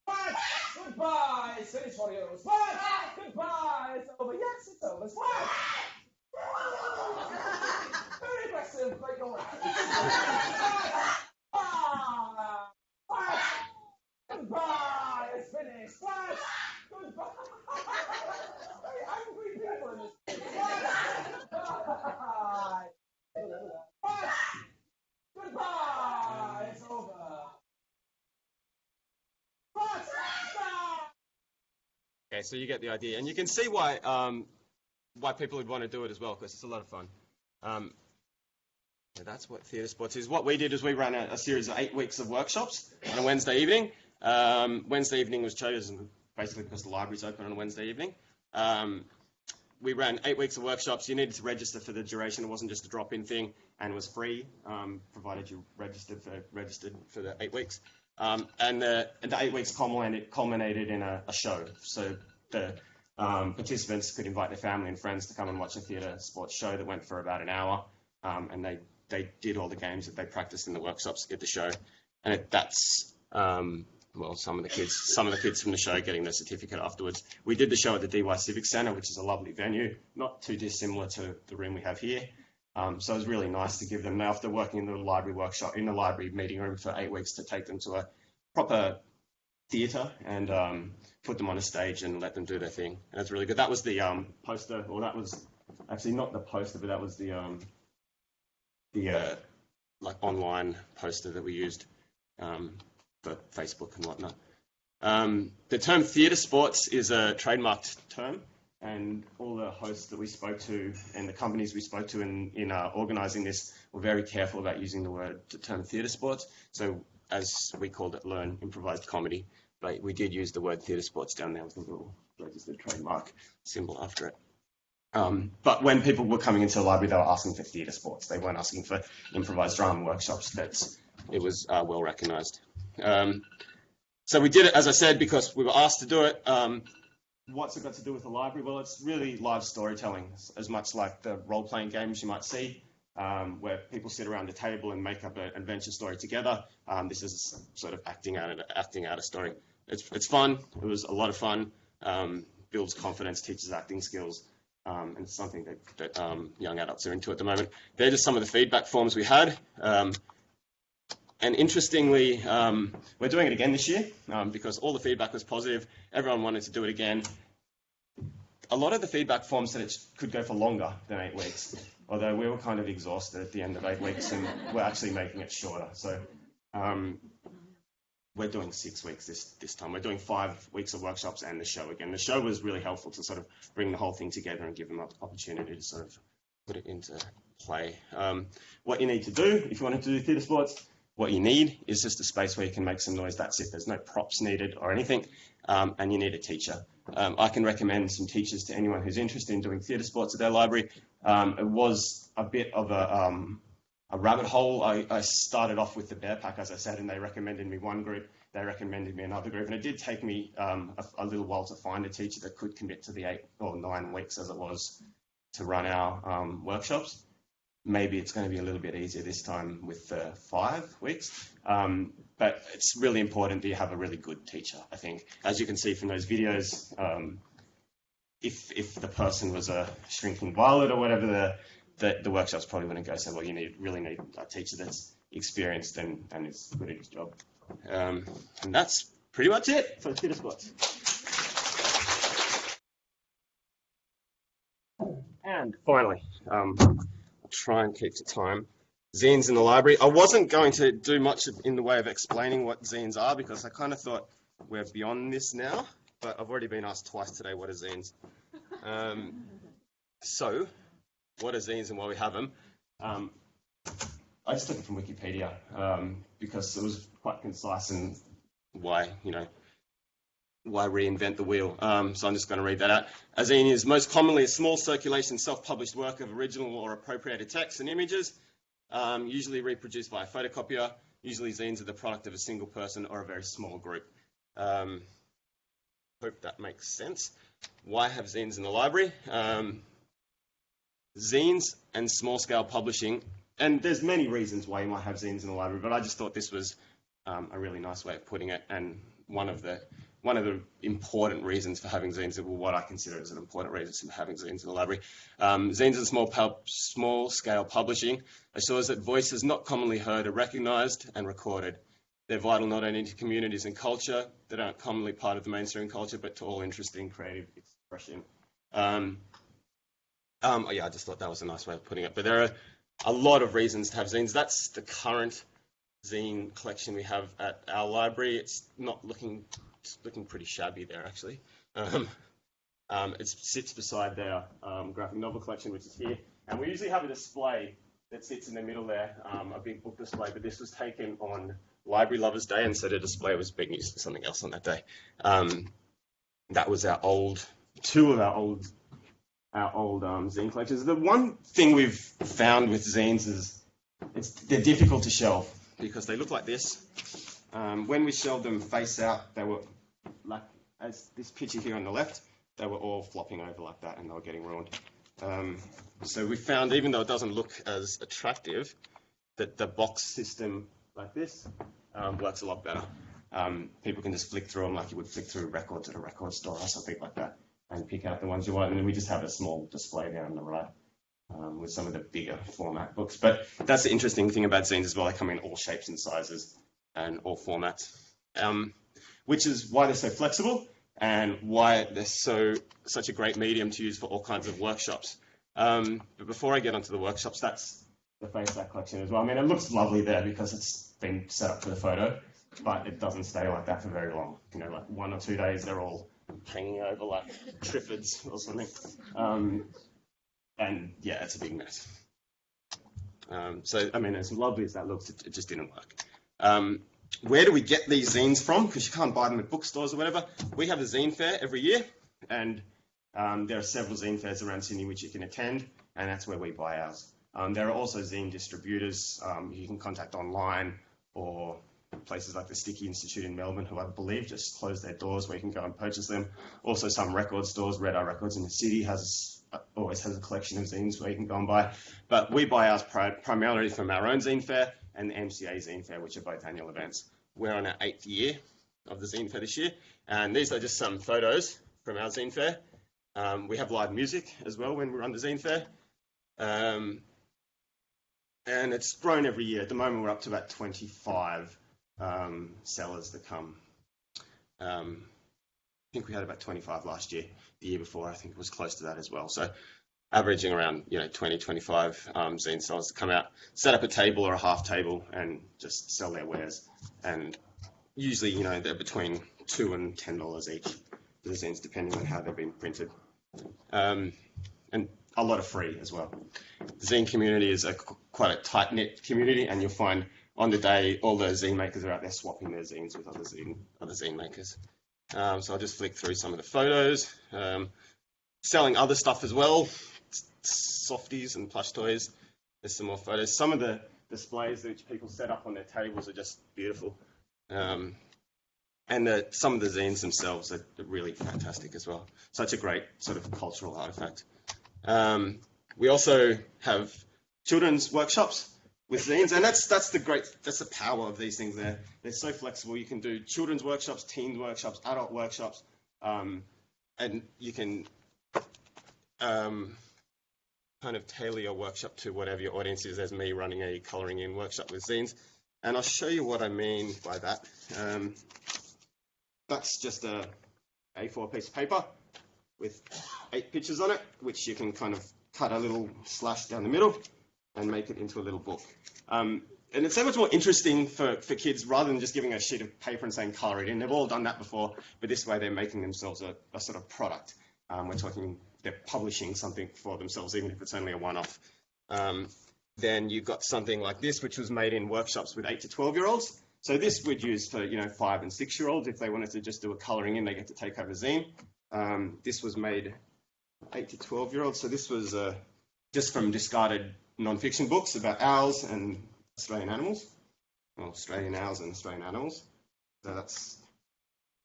Splash! Goodbye! It's finished for you. Splash! Goodbye! It's over. Yes, it's over. Splash! Very aggressive, but you're right. Splash! Goodbye! It's finished. Splash! Goodbye! Very angry people in this. Splash! Goodbye! Splash! Goodbye! It's over. Okay, so you get the idea, and you can see why people would want to do it as well, because it's a lot of fun. So that's what theatre sports is. What we did is we ran a series of 8 weeks of workshops on a Wednesday evening. Wednesday evening was chosen basically because the library's open on a Wednesday evening. We ran 8 weeks of workshops. You needed to register for the duration. It wasn't just a drop-in thing, and it was free, provided you registered for the 8 weeks. And the 8 weeks culminated in a show. So the participants could invite their family and friends to come and watch a theatre sports show that went for about an hour. And they did all the games that they practiced in the workshops at the show. And that's some of the kids from the show getting their certificate afterwards. We did the show at the DY Civic Centre, which is a lovely venue, not too dissimilar to the room we have here. So it was really nice to give them, after working in the library workshop, in the library meeting room for 8 weeks, to take them to a proper theatre and put them on a stage and let them do their thing. And it's really good. That was the poster, or that was actually not the poster, but that was the like online poster that we used for Facebook and whatnot. The term theatre sports is a trademarked term. And all the hosts that we spoke to and the companies we spoke to in organising this were very careful about using the term theatre sports. So as we called it, learn improvised comedy. But we did use the word theatre sports down there with a little registered trademark symbol after it. But when people were coming into the library, they were asking for theatre sports. They weren't asking for improvised drama workshops. It was well recognised. So we did it, as I said, because we were asked to do it. What's it got to do with the library? Well, it's really live storytelling, as much like the role-playing games you might see, where people sit around a table and make up an adventure story together. This is sort of acting out a story. It's fun. It was a lot of fun. Builds confidence, teaches acting skills, and it's something that young adults are into at the moment. They're just some of the feedback forms we had. And interestingly, we're doing it again this year because all the feedback was positive. Everyone wanted to do it again. A lot of the feedback forms said it could go for longer than 8 weeks, although we were kind of exhausted at the end of 8 weeks and we're actually making it shorter. So we're doing 6 weeks this time. We're doing 5 weeks of workshops and the show again. The show was really helpful to sort of bring the whole thing together and give them an opportunity to sort of put it into play. What you need to do if you want to do theatre sports, what you need is just a space where you can make some noise. That's it. There's no props needed or anything, and you need a teacher. I can recommend some teachers to anyone who's interested in doing theatre sports at their library. It was a bit of a rabbit hole. I started off with the Bear Pack, as I said, and they recommended me one group. They recommended me another group, and it did take me a little while to find a teacher that could commit to the 8 or 9 weeks as it was to run our workshops. Maybe it's going to be a little bit easier this time with 5 weeks. But it's really important that you have a really good teacher, I think. As you can see from those videos, if the person was a shrinking violet or whatever, the workshops probably wouldn't go so well. You really need a teacher that's experienced and is good at his job. And that's pretty much it for the theatre sports. And finally, try and keep to time. Zines in the library. I wasn't going to do much in the way of explaining what zines are because I kind of thought we're beyond this now, but I've already been asked twice today what are zines. So, what are zines and why we have them? I just took it from Wikipedia because it was quite concise and why reinvent the wheel? So I'm just going to read that out. A zine is most commonly a small circulation self-published work of original or appropriated text and images, usually reproduced by a photocopier. Usually zines are the product of a single person or a very small group. Hope that makes sense. Why have zines in the library? Zines and small-scale publishing and there's many reasons why you might have zines in the library, but I just thought this was a really nice way of putting it, and one of the important reasons for having zines, well, what I consider as an important reason for having zines in the library. Zines and small-scale publishing assures that voices not commonly heard are recognised and recorded. They're vital not only to communities and culture that aren't commonly part of the mainstream culture, but to all interesting creative expression. Yeah, I just thought that was a nice way of putting it. But there are a lot of reasons to have zines. That's the current zine collection we have at our library. It's looking pretty shabby there, actually. It sits beside their graphic novel collection, which is here. And we usually have a display that sits in the middle there, a big book display, but this was taken on Library Lovers Day, and so the display was being used for something else on that day. That was two of our old zine collections. The one thing we've found with zines is they're difficult to shelve because they look like this. When we shelved them face out, they were like, as this picture here on the left, they were all flopping over like that and they were getting ruined. So we found, even though it doesn't look as attractive, that the box system like this works a lot better. People can just flick through them like you would flick through records at a record store or something like that and pick out the ones you want. And then we just have a small display there on the right with some of the bigger format books. But that's the interesting thing about zines as well. They come in all shapes and sizes and all formats, which is why they're so flexible and why they're such a great medium to use for all kinds of workshops. But before I get onto the workshops, that's the face that collection as well. I mean, it looks lovely there because it's been set up for the photo, but it doesn't stay like that for very long. You know, like 1 or 2 days, they're all hanging over like triffids or something. And yeah, it's a big mess. So, I mean, as lovely as that looks, it just didn't work. Where do we get these zines from? Because you can't buy them at bookstores or whatever. We have a zine fair every year, and there are several zine fairs around Sydney which you can attend, and that's where we buy ours. There are also zine distributors you can contact online, or places like the Sticky Institute in Melbourne, who I believe just closed their doors, where you can go and purchase them. Also, some record stores, Red Eye Records in the city always has a collection of zines where you can go and buy. But we buy ours primarily from our own zine fair and the MCA zine fair, which are both annual events. We're on our 8th year of the zine fair this year, and these are just some photos from our zine fair. We have live music as well when we're on the zine fair. And it's grown every year. At the moment, we're up to about 25 sellers that come. I think we had about 25 last year. The year before, I think it was close to that as well. So averaging around 20, 25 zine sellers to come out, set up a table or a half table and just sell their wares. And usually, they're between $2 and $10 each for the zines, depending on how they've been printed. And a lot of free as well. The zine community is quite a tight-knit community, and you'll find on the day all the zine makers are out there swapping their zines with other zine makers. So I'll just flick through some of the photos. Selling other stuff as well, softies and plush toys. There's some more photos. Some of the displays which people set up on their tables are just beautiful. And some of the zines themselves are really fantastic as well. Such a great sort of cultural artifact. We also have children's workshops with zines, and that's the power of these things. They're so flexible. You can do children's workshops, teens workshops, adult workshops, and you can kind of tailor your workshop to whatever your audience is. There's me running a colouring in workshop with zines, and I'll show you what I mean by that. That's just a A4 piece of paper with 8 pictures on it, which you can kind of cut a little slash down the middle and make it into a little book. And it's so much more interesting for kids rather than just giving a sheet of paper and saying colour it in. They've all done that before, but this way they're making themselves a sort of product. They're publishing something for themselves, even if it's only a one-off. Then you've got something like this, which was made in workshops with 8 to 12-year-olds. So this we'd use for 5 and 6-year-olds. If they wanted to just do a colouring in, they get to take over zine. This was made 8 to 12-year-olds. So this was just from discarded non-fiction books about owls and Australian animals. Well, Australian owls and Australian animals. So that's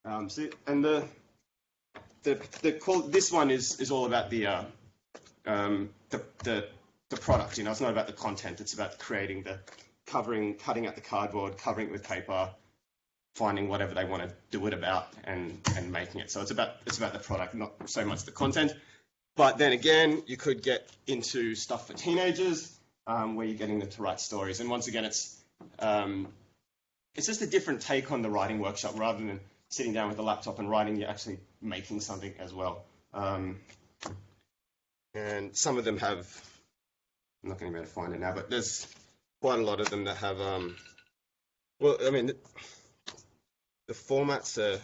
and this one is all about the the product. It's not about the content. It's about creating the covering, cutting out the cardboard, covering it with paper, finding whatever they want to do it about, and making it. So it's about the product, not so much the content. But then again, you could get into stuff for teenagers, where you're getting them to write stories. And once again, it's just a different take on the writing workshop. Rather than sitting down with a laptop and writing, you're actually making something as well. And some of them have, I'm not going to be able to find it now, but there's quite a lot of them that have, well, I mean, the formats are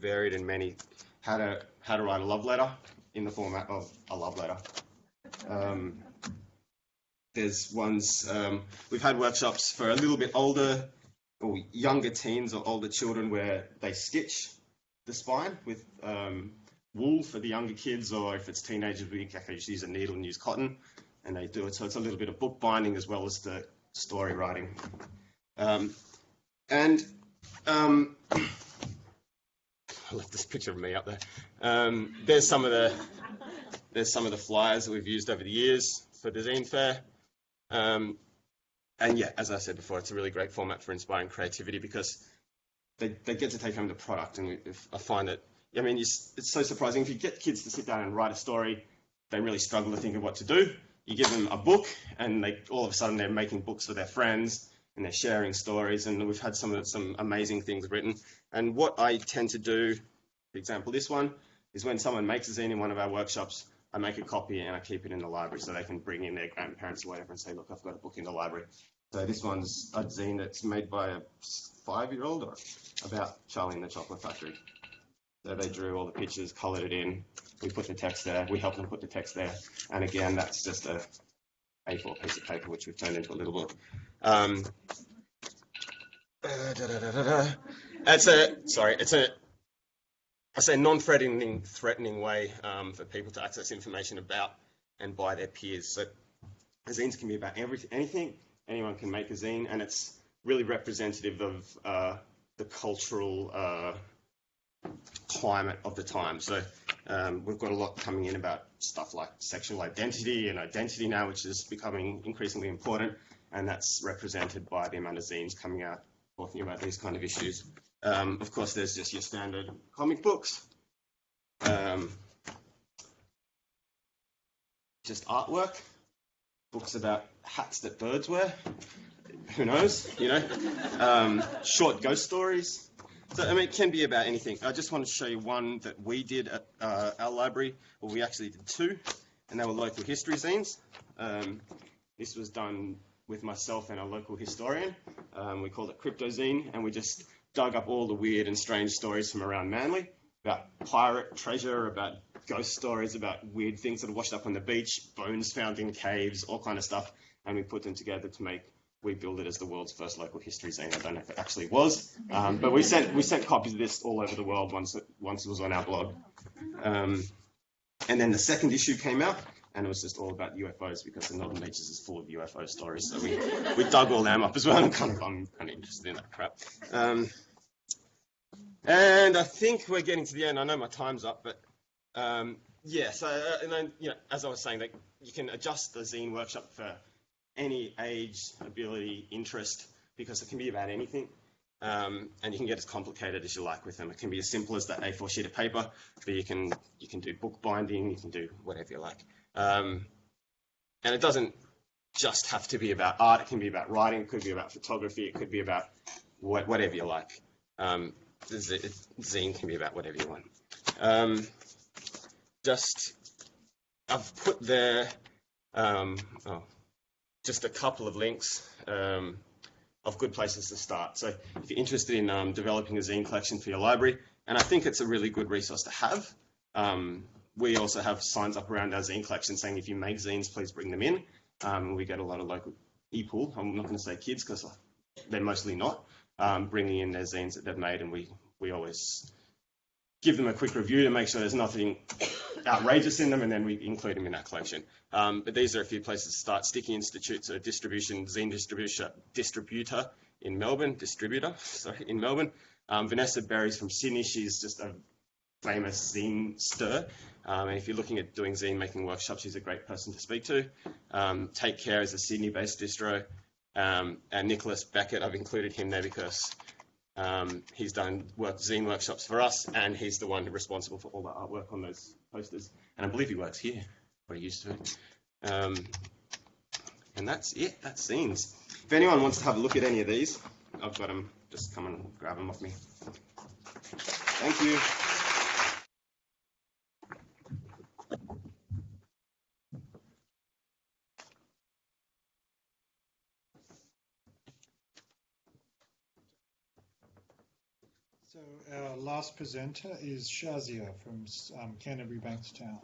varied in many. How to write a love letter in the format of a love letter. There's ones, we've had workshops for a little bit older or younger teens or older children where they stitch the spine with wool for the younger kids, or if it's teenagers, we can actually use a needle and use cotton, and they do it. So it's a little bit of bookbinding as well as the story writing. I left this picture of me up there. There's some of the flyers that we've used over the years for the zine fair. And yeah, as I said before, it's a really great format for inspiring creativity because they get to take home the product. And I find it, I mean, it's so surprising. If you get kids to sit down and write a story, they really struggle to think of what to do. You give them a book, and all of a sudden they're making books for their friends, and they're sharing stories. And we've had some amazing things written. And what I tend to do, for example, this one, is when someone makes a zine in one of our workshops, I make a copy and I keep it in the library so they can bring in their grandparents or whatever and say, look, I've got a book in the library. So this one's a zine that's made by a 5-year-old about Charlie and the Chocolate Factory. So they drew all the pictures, coloured it in. We put the text there. We helped them put the text there. And again, that's just a A4 piece of paper, which we've turned into a little book. It's a non-threatening way for people to access information about and by their peers. So zines can be about anything. Anyone can make a zine, and it's really representative of the cultural climate of the time. So we've got a lot coming in about stuff like sexual identity and identity now, which is becoming increasingly important, and that's represented by the amount of zines coming out talking about these kind of issues. Of course, there's just your standard comic books, just artwork, books about hats that birds wear, who knows, short ghost stories. So, I mean, it can be about anything. I just wanted to show you one that we did at our library. Well, we actually did two, and they were local history zines. This was done with myself and a local historian. We called it Crypto Zine, and we just dug up all the weird and strange stories from around Manly, about pirate treasure, about ghost stories, about weird things that are washed up on the beach, bones found in caves, all kind of stuff, and we put them together to we built it as the world's first local history zine. I don't know if it actually was, but we sent copies of this all over the world once it was on our blog. And then the second issue came out, and it was just all about UFOs because the Northern Beaches is full of UFO stories. So we dug all them up as well. I'm kind of interested in that crap. And I think we're getting to the end. I know my time's up, but yeah. So and then as I was saying, you can adjust the zine workshop for any age, ability, interest, because it can be about anything. And you can get as complicated as you like with them. It can be as simple as that A4 sheet of paper, but you can do bookbinding, you can do whatever you like. And it doesn't just have to be about art. It can be about writing. It could be about photography. It could be about whatever you like. Zine can be about whatever you want. I've put there just a couple of links of good places to start. So if you're interested in developing a zine collection for your library, and I think it's a really good resource to have. We also have signs up around our zine collection saying if you make zines, please bring them in. We get a lot of local people, I'm not going to say kids because they're mostly not, bringing in their zines that they've made, and we always give them a quick review to make sure there's nothing outrageous in them, and then we include them in our collection. But these are a few places to start. Sticky Institute's a zine distributor in Melbourne. Vanessa Berry's from Sydney. She's just a famous zine stir. And if you're looking at doing zine making workshops, she's a great person to speak to. Take Care is a Sydney-based distro. And Nicholas Beckett, I've included him there because he's done zine workshops for us, and he's the one responsible for all the artwork on those posters. And I believe he works here, or he used to. And that's it. That's Zines. If anyone wants to have a look at any of these, I've got them. Just come and grab them off me. Thank you. So our last presenter is Shazia from Canterbury Bankstown.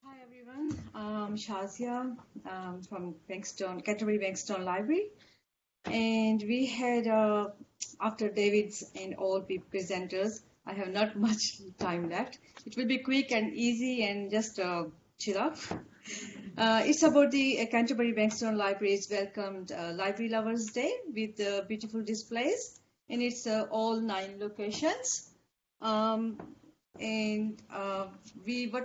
Hi everyone, I'm Shazia from Canterbury Bankstown Library, and we had after David's and all the presenters, I have not much time left. It will be quick and easy and just chill out. It's about the Canterbury Bankstown Library's welcomed Library Lovers Day with beautiful displays in its all 9 locations. What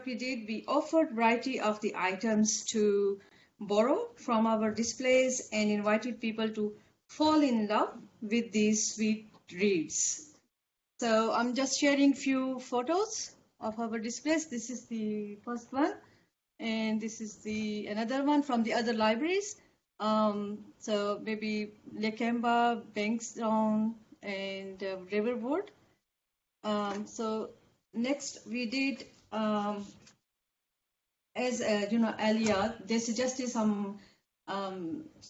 we did, we offered variety of the items to borrow from our displays and invited people to fall in love with these sweet reads. So I'm just sharing few photos of our displays. This is the first one, and this is the another one from the other libraries. So maybe Lakemba, Bankstown, and Riverwood. So next we did, as Alia, they suggested some,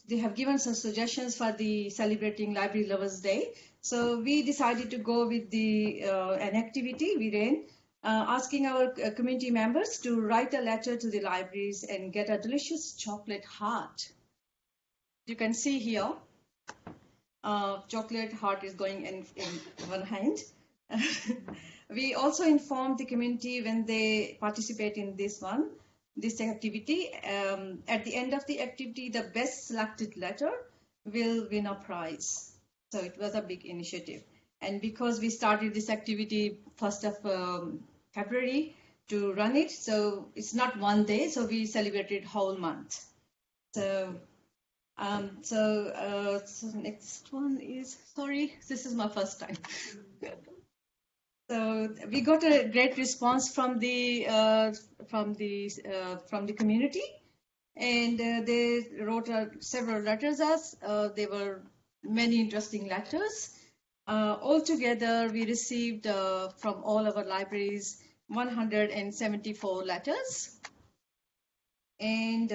they have given some suggestions for the celebrating Library Lovers Day. So we decided to go with the an activity we ran, asking our community members to write a letter to the libraries and get a delicious chocolate heart. You can see here, chocolate heart is going in one hand. We also informed the community when they participate in this activity. At the end of the activity, the best selected letter will win a prize. So it was a big initiative. And because we started this activity 1st of February to run it, so it's not one day, so we celebrated whole month. So next one is, sorry, this is my first time. So we got a great response from the community, and they wrote several letters us. There were many interesting letters. Altogether, we received from all our libraries 174 letters. And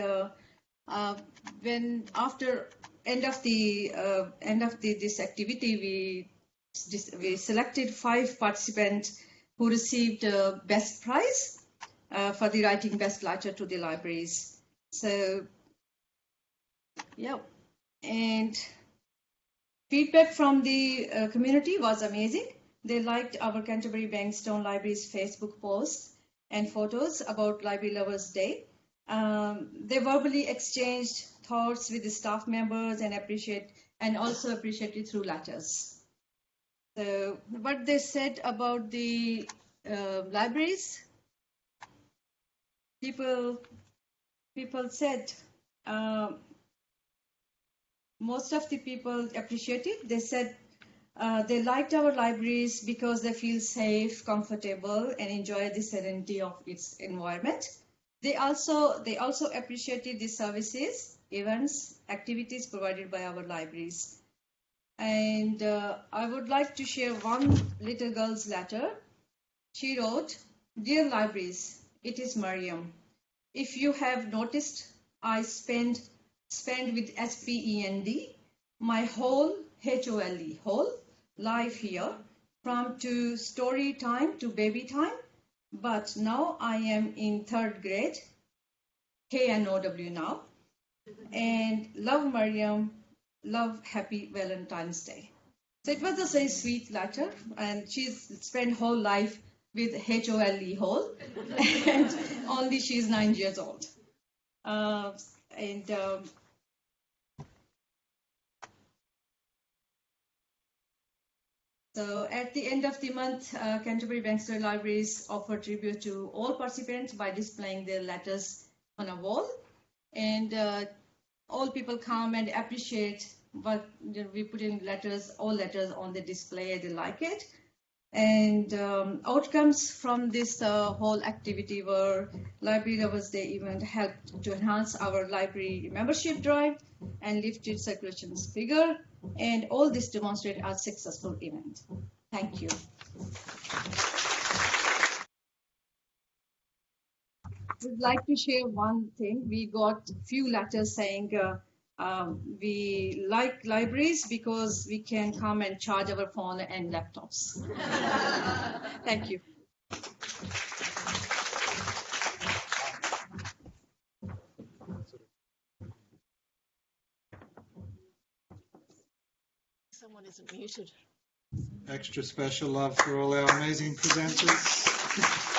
when after end of this activity, we selected 5 participants who received best prize for the writing best letter to the libraries. So, yeah, and feedback from the community was amazing. They liked our Canterbury Bankstown Library's Facebook posts and photos about Library Lovers Day. They verbally exchanged thoughts with the staff members and also appreciated through letters. So what they said about the libraries, people said, most of the people appreciated. They said they liked our libraries because they feel safe, comfortable, and enjoy the serenity of its environment. They also appreciated the services, events, activities provided by our libraries. And I would like to share one little girl's letter. She wrote, "Dear libraries, it is Mariam. If you have noticed, I spend with SPEND my whole HOLE, whole life here, from to story time to baby time. But now I am in 3rd grade, KNOW now, and love Mariam, love, happy Valentine's Day." So it was a very sweet letter, and she's spent whole life with HOLE hole, and only she's 9 years old. So at the end of the month, Canterbury Bankstory Libraries offer tribute to all participants by displaying their letters on a wall. And all people come and appreciate what we put in letters, all letters on the display, they like it. And outcomes from this whole activity were Library Lovers Day event helped to enhance our library membership drive and lifted circulation figure. And all this demonstrated a successful event. Thank you. We'd like to share one thing. We got few letters saying we like libraries because we can come and charge our phone and laptops. Thank you. Someone isn't muted. Extra special love for all our amazing presenters.